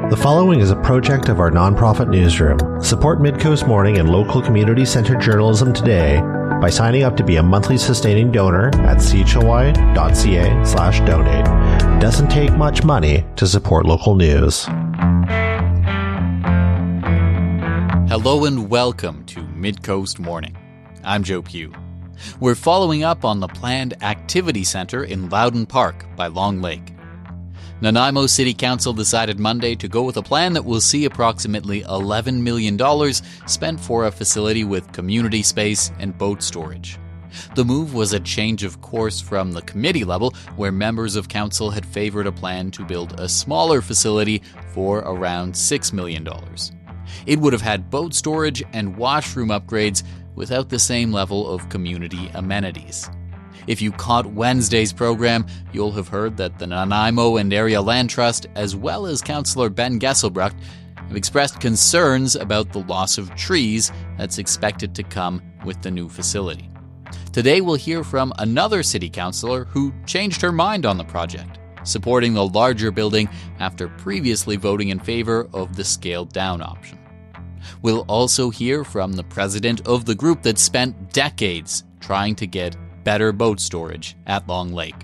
The following is a project of our nonprofit newsroom. Support Midcoast Morning and local community-centered journalism today by signing up to be a monthly sustaining donor at chly.ca/donate. It doesn't take much money to support local news. Hello and welcome to Midcoast Morning. I'm Joe Pugh. We're following up on the planned activity center in Loudon Park by Long Lake. Nanaimo City Council decided Monday to go with a plan that will see approximately $11 million spent for a facility with community space and boat storage. The move was a change of course from the committee level, where members of council had favored a plan to build a smaller facility for around $6 million. It would have had boat storage and washroom upgrades without the same level of community amenities. If you caught Wednesday's program, you'll have heard that the Nanaimo and Area Land Trust, as well as Councillor Ben Gesselbrucht, have expressed concerns about the loss of trees that's expected to come with the new facility. Today we'll hear from another city councillor who changed her mind on the project, supporting the larger building after previously voting in favor of the scaled-down option. We'll also hear from the president of the group that spent decades trying to get better boat storage at Long Lake.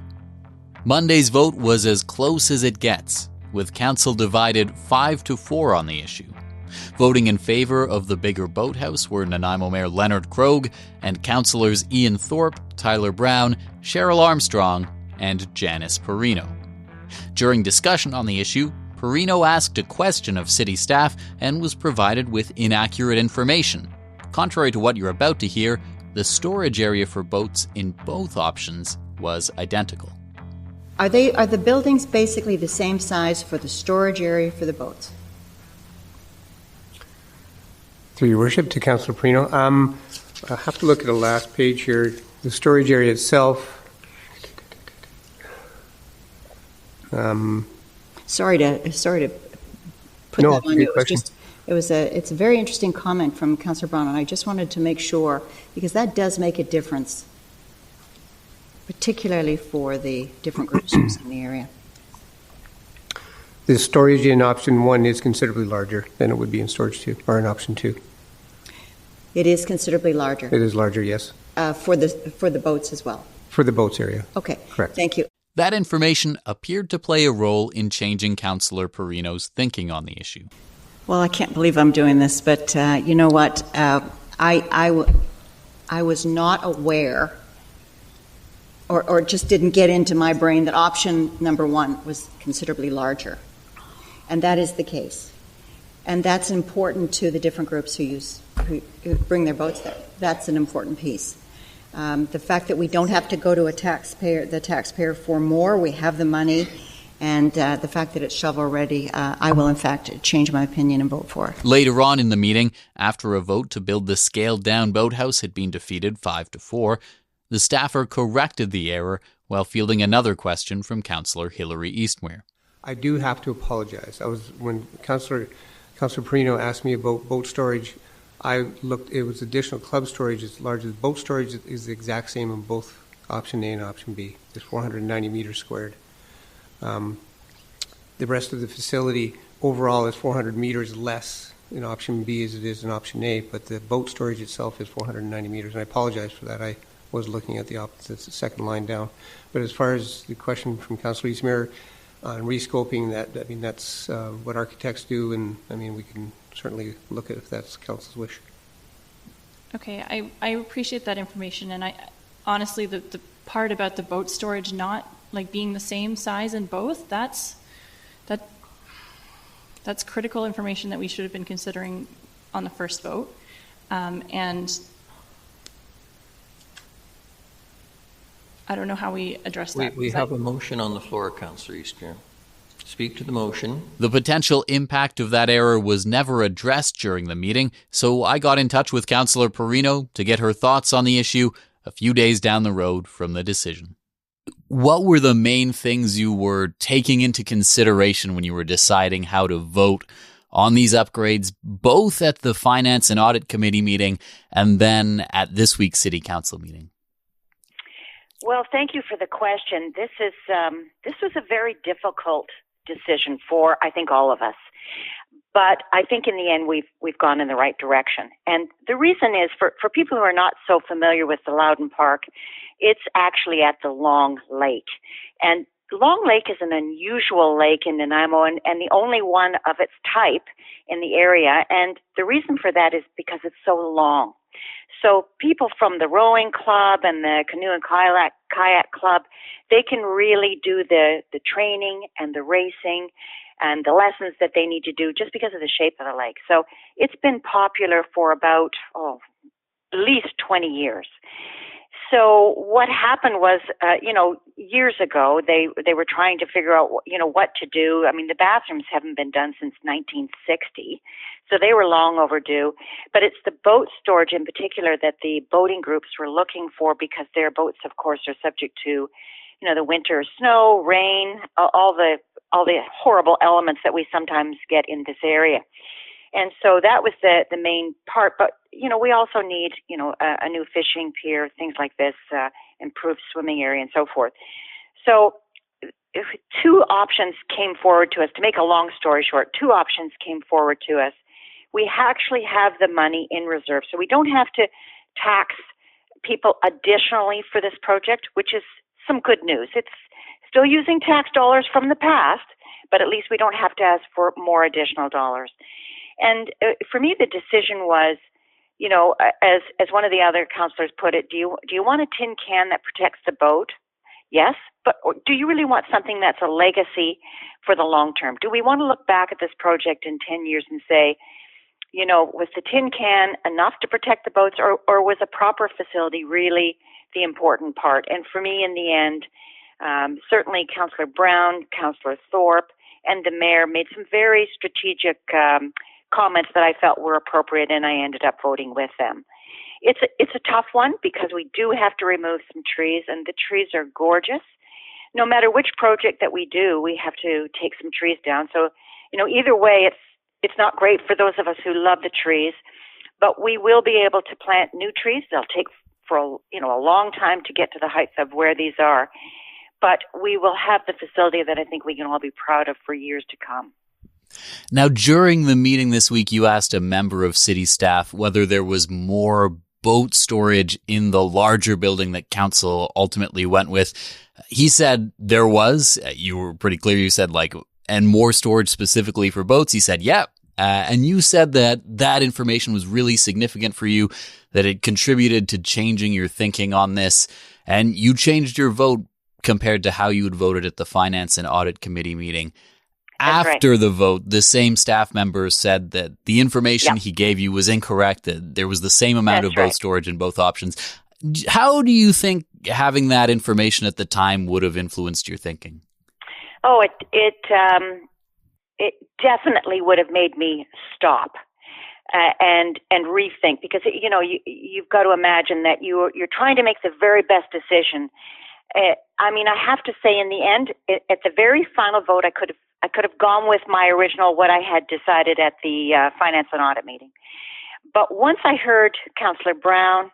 Monday's vote was as close as it gets, with council divided 5-4 on the issue. Voting in favor of the bigger boathouse were Nanaimo Mayor Leonard Krogh and councillors Ian Thorpe, Tyler Brown, Cheryl Armstrong, and Janice Perino. During discussion on the issue, Perino asked a question of city staff and was provided with inaccurate information. Contrary to what you're about to hear, the storage area for boats in both options was identical. Are the buildings basically the same size for the storage area for the boats? Through your worship, to Councillor Perino. I have to look at the last page here. The storage area itself. Sorry to put that on you. It's a very interesting comment from Councillor Brown, and I just wanted to make sure, because that does make a difference, particularly for the different groups in the area. The storage in option 1 is considerably larger than it would be in storage 2, or in option 2. It is considerably larger. It is larger, yes. For the boats as well. For the boats area. Okay. Correct. Thank you. That information appeared to play a role in changing Councillor Perino's thinking on the issue. Well, I can't believe I'm doing this, but you know what? I was not aware, or just didn't get into my brain that option number 1 was considerably larger. And that is the case. And that's important to the different groups who bring their boats there. That's an important piece. The fact that we don't have to go to the taxpayer for more, we have the money, and the fact that it's shovel-ready, I will in fact change my opinion and vote for it. Later on in the meeting, after a vote to build the scaled-down boathouse had been defeated 5-4, the staffer corrected the error while fielding another question from Councillor Hilary Eastmere. I do have to apologize. When Councillor Perino asked me about boat storage, I looked. It was additional club storage as large as boat storage is the exact same in both option A and option B. It's 490 meters squared. The rest of the facility overall is 400 meters less in option B as it is in option A, but the boat storage itself is 490 meters, and I apologize for that. I was looking at the opposite, the second line down. But as far as the question from Councillor Eastmere on rescoping, that's what architects do, and we can certainly look at if that's council's wish. Okay, I appreciate that information, and I honestly, the part about the boat storage not being the same size in both, that's critical information that we should have been considering on the first vote. And I don't know how we address that. We have a motion on the floor, Councillor Eastmere. Speak to the motion. The potential impact of that error was never addressed during the meeting, so I got in touch with Councillor Perino to get her thoughts on the issue a few days down the road from the decision. What were the main things you were taking into consideration when you were deciding how to vote on these upgrades, both at the Finance and Audit Committee meeting and then at this week's City Council meeting? Well, thank you for the question. This was a very difficult decision for, I think, all of us. But I think in the end, we've gone in the right direction. And the reason is, for people who are not so familiar with the Loudon Park, it's actually at the Long Lake. And Long Lake is an unusual lake in Nanaimo and the only one of its type in the area. And the reason for that is because it's so long. So people from the rowing club and the canoe and kayak club, they can really do the training and the racing and the lessons that they need to do just because of the shape of the lake. So it's been popular for about, at least 20 years. So what happened was, years ago, they were trying to figure out, what to do. I mean, the bathrooms haven't been done since 1960, so they were long overdue. But it's the boat storage in particular that the boating groups were looking for, because their boats, of course, are subject to, the winter snow, rain, all the horrible elements that we sometimes get in this area. And so that was the main part. But, we also need, a new fishing pier, things like this, improved swimming area and so forth. So two options came forward to us. To make a long story short, two options came forward to us. We actually have the money in reserve, so we don't have to tax people additionally for this project, which is some good news. It's still using tax dollars from the past, but at least we don't have to ask for more additional dollars. And for me, the decision was, as one of the other councillors put it, do you want a tin can that protects the boat? Yes, but do you really want something that's a legacy for the long term? Do we want to look back at this project in 10 years and say, was the tin can enough to protect the boats, or was a proper facility really the important part? And for me, in the end, certainly Councillor Brown, Councillor Thorpe, and the mayor made some very strategic comments that I felt were appropriate, and I ended up voting with them. It's a tough one because we do have to remove some trees, and the trees are gorgeous. No matter which project that we do, we have to take some trees down. So, either way, it's not great for those of us who love the trees, but we will be able to plant new trees. They'll take for a long time to get to the heights of where these are, but we will have the facility that I think we can all be proud of for years to come. Now, during the meeting this week, you asked a member of city staff whether there was more boat storage in the larger building that council ultimately went with. He said there was. You were pretty clear. You said and more storage specifically for boats. He said, yeah. And you said that information was really significant for you, that it contributed to changing your thinking on this. And you changed your vote compared to how you had voted at the Finance and Audit Committee meeting. After the vote, the same staff members said that the information he gave you was incorrect, that there was the same amount of boat storage in both options. How do you think having that information at the time would have influenced your thinking? Oh, it definitely would have made me stop and rethink, because you've got to imagine that you're trying to make the very best decision. I have to say, in the end, at the very final vote, I could have gone with my original, what I had decided at the Finance and Audit meeting. But once I heard Councillor Brown,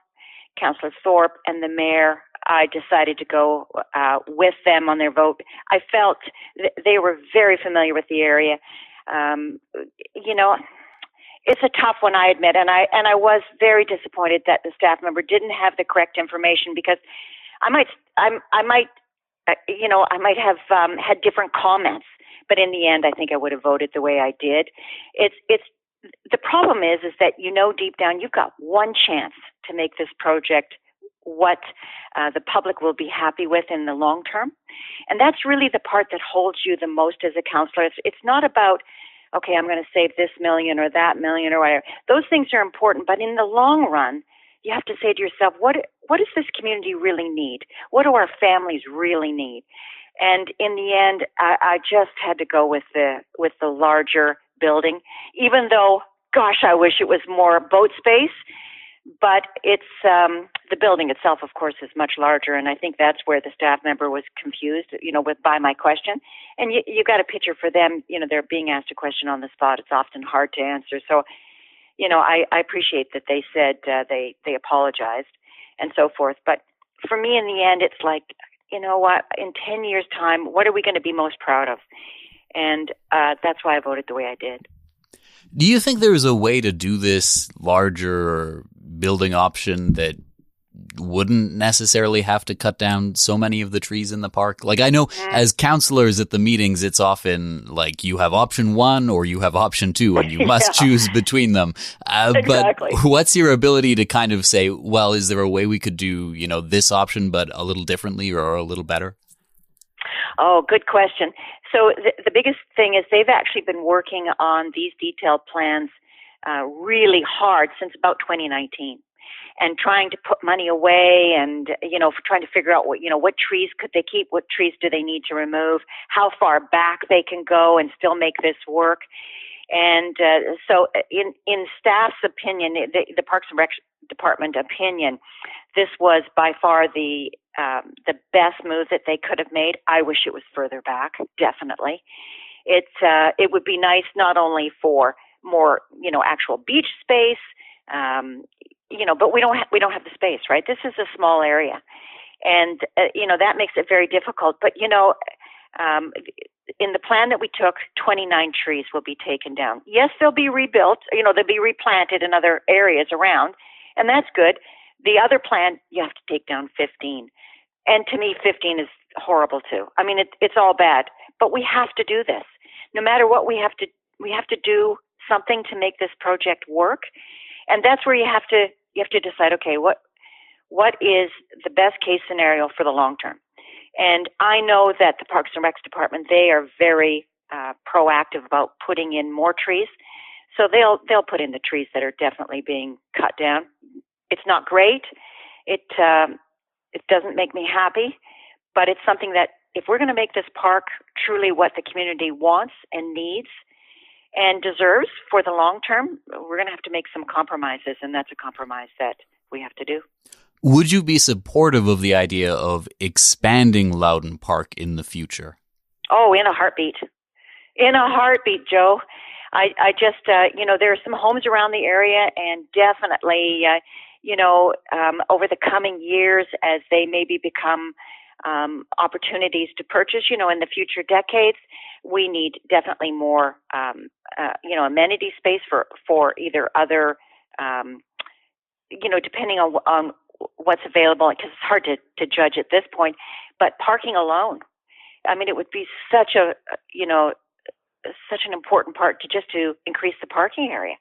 Councillor Thorpe, and the mayor, I decided to go with them on their vote. I felt they were very familiar with the area. It's a tough one, I admit, and I was very disappointed that the staff member didn't have the correct information, because I might have had different comments. But in the end, I think I would have voted the way I did. The problem is that deep down you've got one chance to make this project what the public will be happy with in the long term, and that's really the part that holds you the most as a councillor. It's not about, okay, I'm going to save this million or that million or whatever. Those things are important, but in the long run, you have to say to yourself, what does this community really need? What do our families really need? And in the end, I just had to go with the larger building, even though, gosh, I wish it was more boat space. But it's the building itself, of course, is much larger, and I think that's where the staff member was confused, by my question. And you got a picture for them, they're being asked a question on the spot. It's often hard to answer. So, I appreciate that they said they apologized and so forth. But for me, in the end, it's like, you know what, in 10 years' time, what are we going to be most proud of? And that's why I voted the way I did. Do you think there's a way to do this larger building option that wouldn't necessarily have to cut down so many of the trees in the park? Like, I know as councillors at the meetings, it's often like you have option 1 or you have option 2 and you must choose between them. Exactly. But what's your ability to kind of say, well, is there a way we could do, this option, but a little differently or a little better? Oh, good question. So the biggest thing is they've actually been working on these detailed plans really hard since about 2019. And trying to put money away, and for trying to figure out what trees could they keep, what trees do they need to remove, how far back they can go and still make this work. And so, in staff's opinion, the Parks and Rec Department opinion, this was by far the best move that they could have made. I wish it was further back. Definitely, it would be nice not only for more actual beach space. But we don't have the space, right? This is a small area, and that makes it very difficult. But in the plan that we took, 29 trees will be taken down. Yes, they'll be rebuilt. They'll be replanted in other areas around, and that's good. The other plan, you have to take down 15, and to me, 15 is horrible too. I mean, it's all bad, but we have to do this. No matter what, we have to do something to make this project work. And that's where you have to decide, okay, what is the best case scenario for the long term? And I know that the Parks and Rec Department, they are very proactive about putting in more trees. So they'll put in the trees that are definitely being cut down. It's not great. It doesn't make me happy, but it's something that if we're going to make this park truly what the community wants and needs and deserves for the long term, we're going to have to make some compromises, and that's a compromise that we have to do. Would you be supportive of the idea of expanding Loudon Park in the future? Oh, in a heartbeat. In a heartbeat, Joe. I just, there are some homes around the area, and definitely, over the coming years, as they maybe become opportunities to purchase, in the future decades, we need definitely more, amenity space for either other, depending on what's available, because it's hard to judge at this point, but parking alone. I mean, it would be such an important part to increase the parking area.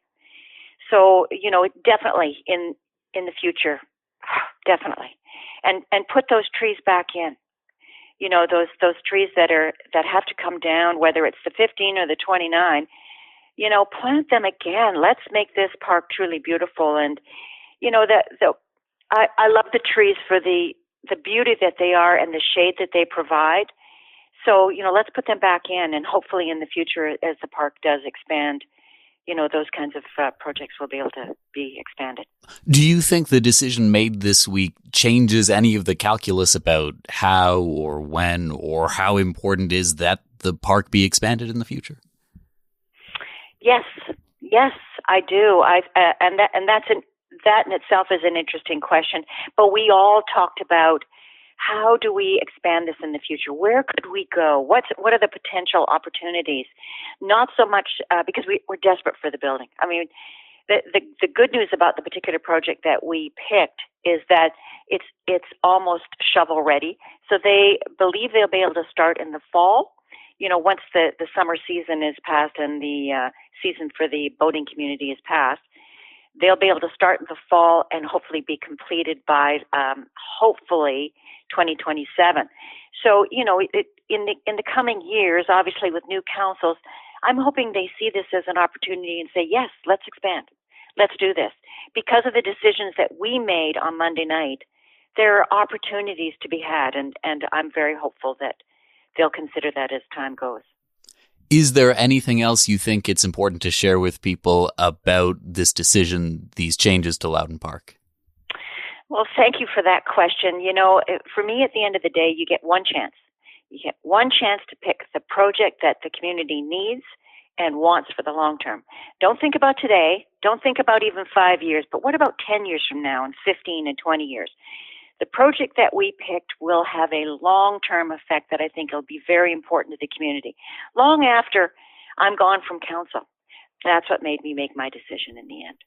So, definitely in the future, definitely. And put those trees back in. Those trees that have to come down, whether it's the 15 or the 29, plant them again. Let's make this park truly beautiful. And, I love the trees for the beauty that they are and the shade that they provide. So, let's put them back in, and hopefully in the future, as the park does expand, those kinds of projects will be able to be expanded. Do you think the decision made this week changes any of the calculus about how or when or how important is that the park be expanded in the future? Yes, I do. That in itself is an interesting question. But we all talked about, how do we expand this in the future? Where could we go? What are the potential opportunities? Not so much because we're desperate for the building. I mean, the good news about the particular project that we picked is that it's almost shovel ready. So they believe they'll be able to start in the fall. Once the summer season is past and the season for the boating community is past, they'll be able to start in the fall and hopefully be completed by hopefully 2027. So, in the coming years, obviously with new councils, I'm hoping they see this as an opportunity and say, yes, let's expand. Let's do this. Because of the decisions that we made on Monday night, there are opportunities to be had, and I'm very hopeful that they'll consider that as time goes. Is there anything else you think it's important to share with people about this decision, these changes to Loudon Park? Well, thank you for that question. For me, at the end of the day, you get one chance. You get one chance to pick the project that the community needs and wants for the long term. Don't think about today. Don't think about even 5 years, but what about 10 years from now and 15 and 20 years? the project that we picked will have a long-term effect that I think will be very important to the community, long after I'm gone from council. That's what made me make my decision in the end.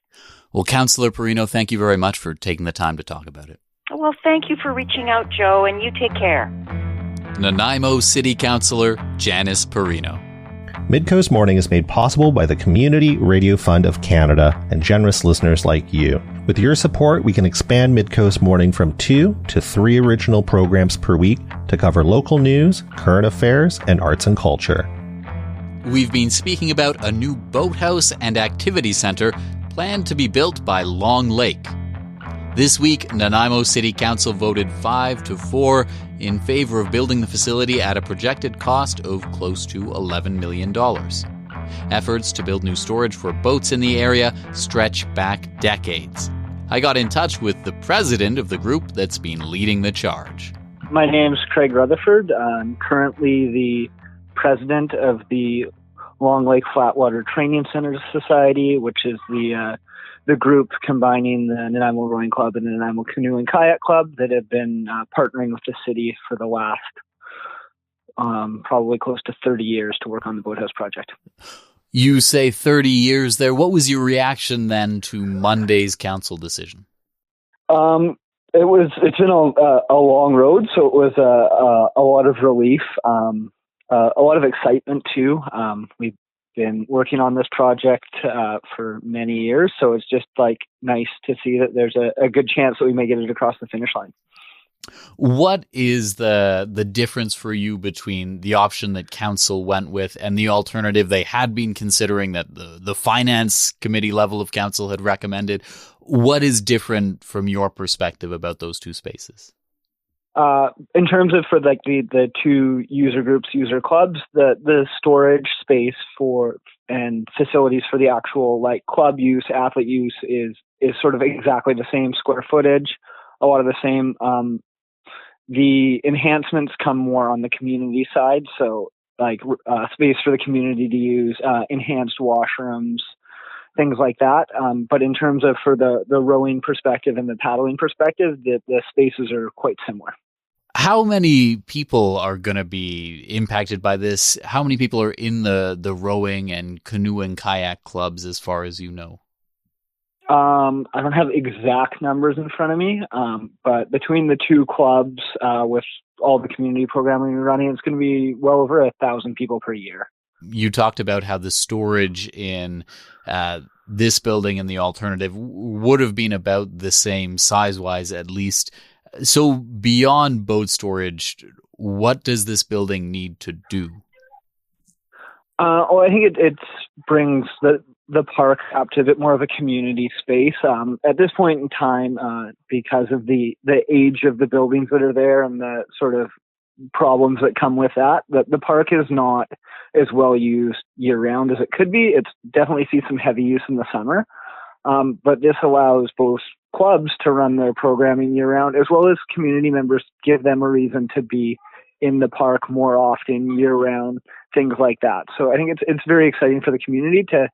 Well, Councillor Perino, thank you very much for taking the time to talk about it. Well, thank you for reaching out, Joe, and you take care. Nanaimo City Councillor Janice Perino. Midcoast Morning is made possible by the Community Radio Fund of Canada and generous listeners like you. With your support, we can expand Midcoast Morning from 2 to 3 original programs per week to cover local news, current affairs, and arts and culture. We've been speaking about a new boathouse and activity centre planned to be built by Long Lake. This week, Nanaimo City Council voted 5-4 in favor of building the facility at a projected cost of close to $11 million. Efforts to build new storage for boats in the area stretch back decades. I got in touch with the president of the group that's been leading the charge. My name's Craig Rutherford. I'm currently the president of the Long Lake Flatwater Training Center Society, which is the group combining the Nanaimo Rowing Club and the Nanaimo Canoe and Kayak Club that have been partnering with the city for the last probably close to 30 years to work on the boathouse project. You say 30 years there. What was your reaction then to Monday's council decision? It's been a long road, so it was a lot of relief, a lot of excitement too. We've been working on this project for many years, so it's just nice to see that there's a good chance that we may get it across the finish line. What is the difference for you between the option that council went with and the alternative they had been considering that the finance committee level of council had recommended? What is different from your perspective about those two spaces? In terms of for the two user groups, user clubs, the storage space for and facilities for the actual club use, athlete use is sort of exactly the same square footage, a lot of the same. The enhancements come more on the community side, so space for the community to use, enhanced washrooms, things like that. But in terms of for the rowing perspective and the paddling perspective, the spaces are quite similar. How many people are going to be impacted by this? How many people are in the rowing and canoe and kayak clubs, as far as you know? I don't have exact numbers in front of me, but between the two clubs, with all the community programming we're running, it's going to be well over 1,000 people per year. You talked about how the storage in this building and the alternative would have been about the same size-wise, at least. So beyond boat storage, what does this building need to do? I think it brings the park up to a bit more of a community space. At this point in time, because of the age of the buildings that are there and the sort of problems that come with that, the park is not as well used year round as it could be. It's definitely sees some heavy use in the summer. But this allows both clubs to run their programming year round, as well as community members, give them a reason to be in the park more often year round, things like that. So I think it's very exciting for the community to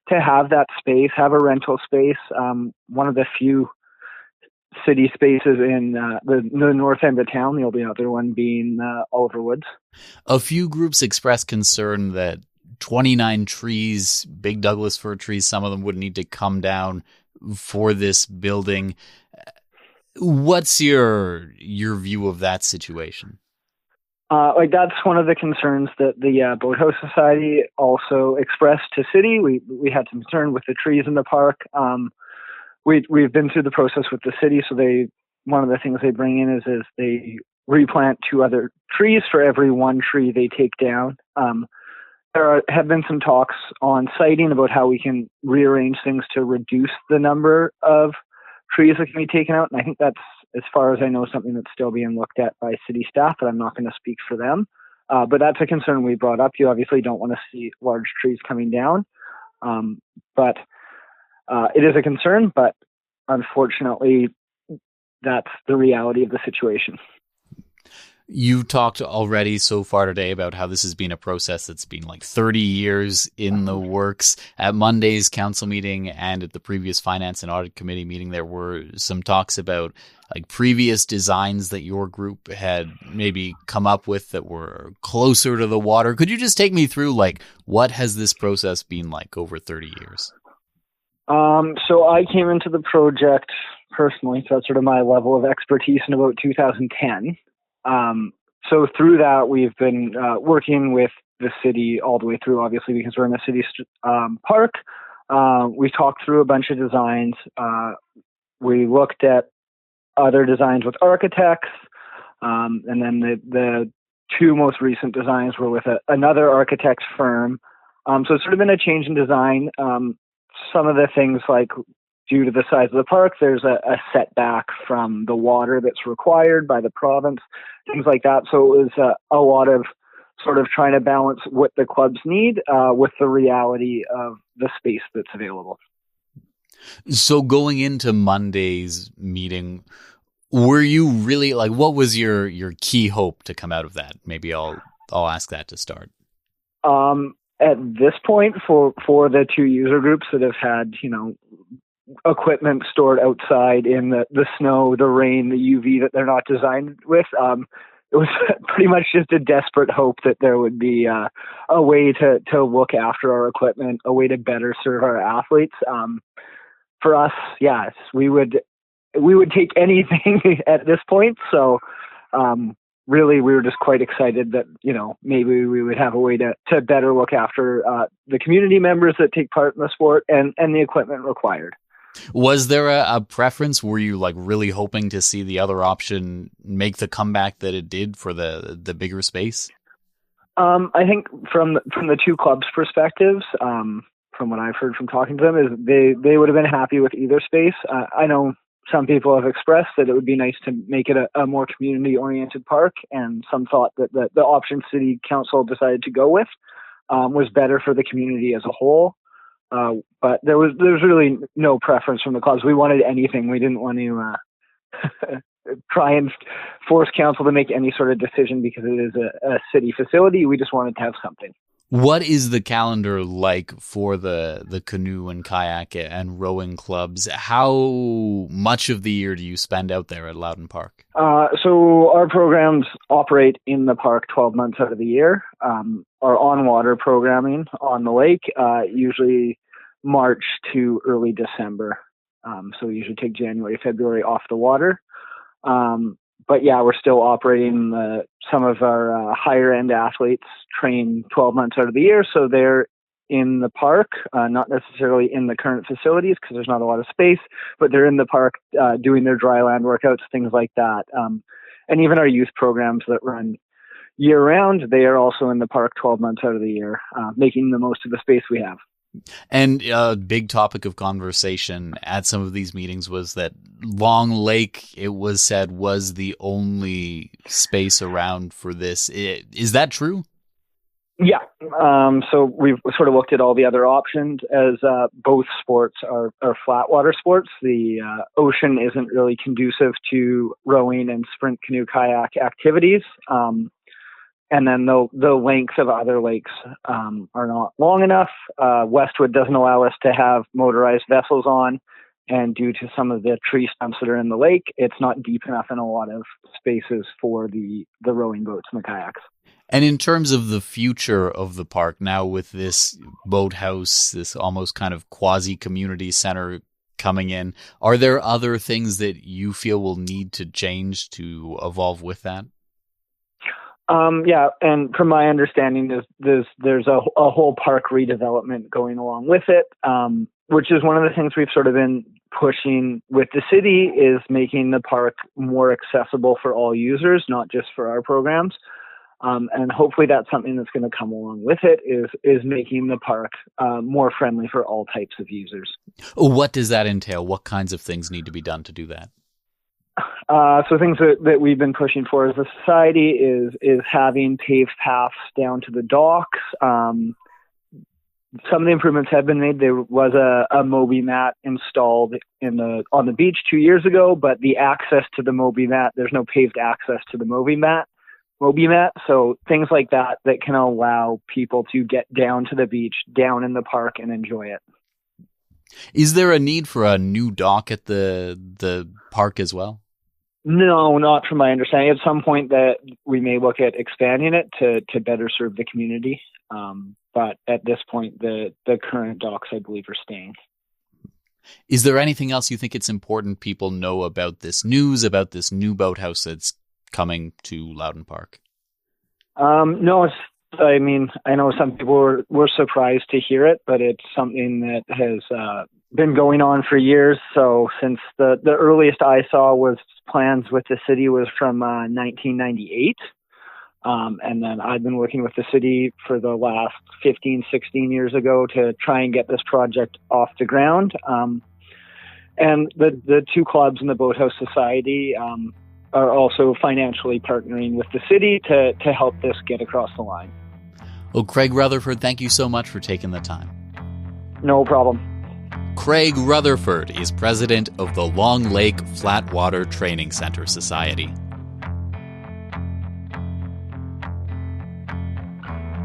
have that space, have a rental space. One of the few city spaces in the north end of town, the only other one being Oliver Woods. A few groups expressed concern that 29 trees, big Douglas fir trees, some of them would need to come down for this building. What's your view of that situation? That's one of the concerns that the Boathouse Society also expressed to city. We had some concern with the trees in the park. We've been through the process with the city, so one of the things they bring in is they replant 2 other trees for every 1 tree they take down. There have been some talks on siting about how we can rearrange things to reduce the number of trees that can be taken out. And I think that's, as far as I know, something that's still being looked at by city staff, but I'm not going to speak for them. But that's a concern we brought up. You obviously don't want to see large trees coming down. But it is a concern, but unfortunately, that's the reality of the situation. You've talked already so far today about how this has been a process that's been like 30 years in the works. At Monday's council meeting and at the previous Finance and Audit Committee meeting, there were some talks about like previous designs that your group had maybe come up with that were closer to the water. Could you just take me through like what has this process been like over 30 years? So I came into the project personally, so that's sort of my level of expertise in about 2010. So through that, we've been working with the city all the way through, obviously, because we're in the city park. We talked through a bunch of designs. We looked at other designs with architects, and then the two most recent designs were with another architect's firm. So it's sort of been a change in design. Some of the things like due to the size of the park, there's a setback from the water that's required by the province, things like that. So it was a lot of sort of trying to balance what the clubs need with the reality of the space that's available. So going into Monday's meeting, were you really like, what was your key hope to come out of that? Maybe I'll ask that to start. At this point, for the two user groups that have had, equipment stored outside in the snow, the rain, the UV that they're not designed with, it was pretty much just a desperate hope that there would be a way to look after our equipment, a way to better serve our athletes. For us, yes, we would take anything at this point. So, really, we were just quite excited that, maybe we would have a way to better look after the community members that take part in the sport and the equipment required. Was there a preference? Were you like really hoping to see the other option make the comeback that it did for the bigger space? I think from the two clubs' perspectives, from what I've heard from talking to them, is they would have been happy with either space. I know some people have expressed that it would be nice to make it a more community-oriented park, and some thought that the option City Council decided to go with was better for the community as a whole. But there was really no preference from the clubs. We wanted anything. We didn't want to try and force council to make any sort of decision because it is a city facility. We just wanted to have something. What is the calendar like for the canoe and kayak and rowing clubs? How much of the year do you spend out there at Loudon Park? So our programs operate in the park 12 months out of the year. Our on-water programming on the lake, usually March to early December. So we usually take January, February off the water. But yeah, we're still operating. Some of our higher end athletes train 12 months out of the year. So they're in the park, not necessarily in the current facilities because there's not a lot of space, but they're in the park doing their dry land workouts, things like that. And even our youth programs that run year round, they are also in the park 12 months out of the year, making the most of the space we have. And a big topic of conversation at some of these meetings was that Long Lake, it was said, was the only space around for this. Is that true? Yeah. So we've sort of looked at all the other options as both sports are flat water sports. The ocean isn't really conducive to rowing and sprint canoe kayak activities. And then the lengths of other lakes are not long enough. Westwood doesn't allow us to have motorized vessels on. And due to some of the tree stumps that are in the lake, it's not deep enough in a lot of spaces for the rowing boats and the kayaks. And in terms of the future of the park, now with this boathouse, this almost kind of quasi-community center coming in, are there other things that you feel will need to change to evolve with that? Yeah, and from my understanding, there's a whole park redevelopment going along with it, which is one of the things we've sort of been pushing with the city, is making the park more accessible for all users, not just for our programs. And hopefully that's something that's going to come along with it, is making the park more friendly for all types of users. What does that entail? What kinds of things need to be done to do that? So things that we've been pushing for as a society is having paved paths down to the docks. Some of the improvements have been made. There was a Moby mat installed on the beach 2 years ago, but the access to the Moby mat, there's no paved access to the Moby mat. MobiMet. So things like that can allow people to get down to the beach, down in the park, and enjoy it. Is there a need for a new dock at the park as well? No, not from my understanding. At some point that we may look at expanding it to better serve the community. But at this point, the current docks, I believe, are staying. Is there anything else you think it's important people know about this news, about this new boathouse that's coming to Loudon Park? No, I know some people were surprised to hear it, but it's something that has been going on for years. So since the earliest I saw was plans with the city was from 1998. And then I've been working with the city for the last 15, 16 years ago to try and get this project off the ground. And the two clubs in the Boathouse Society are also financially partnering with the city to help this get across the line. Well, Craig Rutherford, thank you so much for taking the time. No problem. Craig Rutherford is president of the Long Lake Flatwater Training Center Society.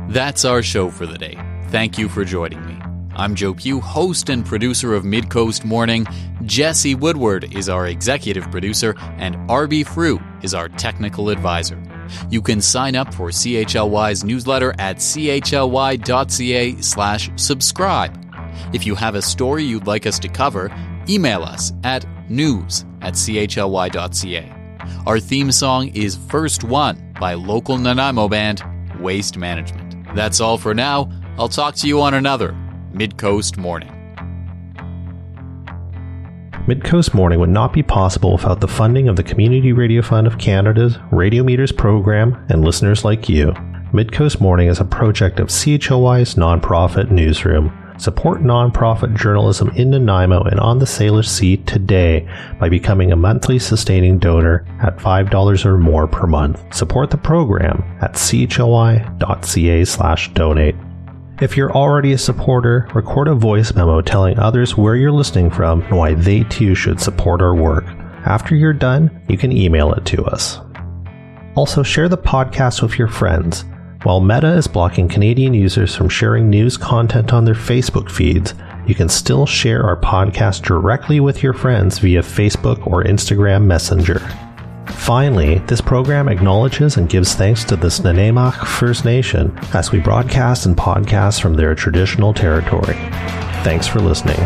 That's our show for the day. Thank you for joining me. I'm Joe Pugh, host and producer of Midcoast Morning. Jesse Woodward is our executive producer, and RB Frew is our technical advisor. You can sign up for CHLY's newsletter at chly.ca/subscribe. If you have a story you'd like us to cover, email us at news@chly.ca. Our theme song is First One by local Nanaimo band Waste Management. That's all for now. I'll talk to you on another Midcoast Morning. Midcoast Morning would not be possible without the funding of the Community Radio Fund of Canada's Radio Meters program and listeners like you. Midcoast Morning is a project of CHLY's nonprofit newsroom. Support nonprofit journalism in Nanaimo and on the Salish Sea today by becoming a monthly sustaining donor at $5 or more per month. Support the program at chly.ca/donate. If you're already a supporter, record a voice memo telling others where you're listening from and why they too should support our work. After you're done, you can email it to us. Also, share the podcast with your friends. While Meta is blocking Canadian users from sharing news content on their Facebook feeds, you can still share our podcast directly with your friends via Facebook or Instagram Messenger. Finally, this program acknowledges and gives thanks to the Nanaimo First Nation as we broadcast and podcast from their traditional territory. Thanks for listening.